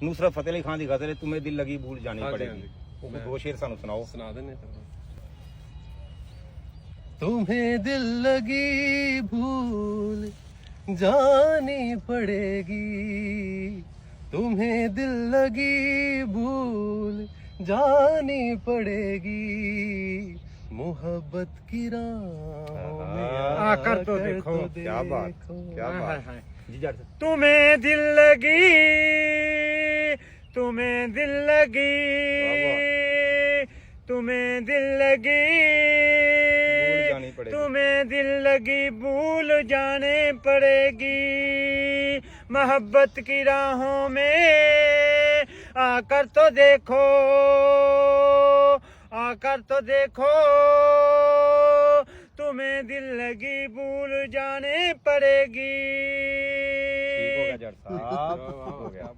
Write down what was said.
नुसरत फतेह अली खान की गजल है, तुम्हें दिल लगी भूल जानी पड़ेगी। दो शेर सानू सुनाओ। सुना देने। तुम्हें दिल लगी भूल जानी पड़ेगी, तुम्हें दिल लगी भूल जानी पड़ेगी, मोहब्बत की राहों में आकर तो देखो। क्या बात, क्या बात। जी जाट साहब। तुम्हें दिल लगी, तुम्हें दिल लगी, तुम्हें दिल लगी, भूल जानी पड़ेगी। तुम्हें दिल लगी भूल जाने पड़ेगी, मोहब्बत की राहों में आकर तो देखो, आकर तो देखो, तुम्हें दिल लगी भूल जाने पड़ेगी। ठीक हो गया जाट साहब, ठीक हो गया।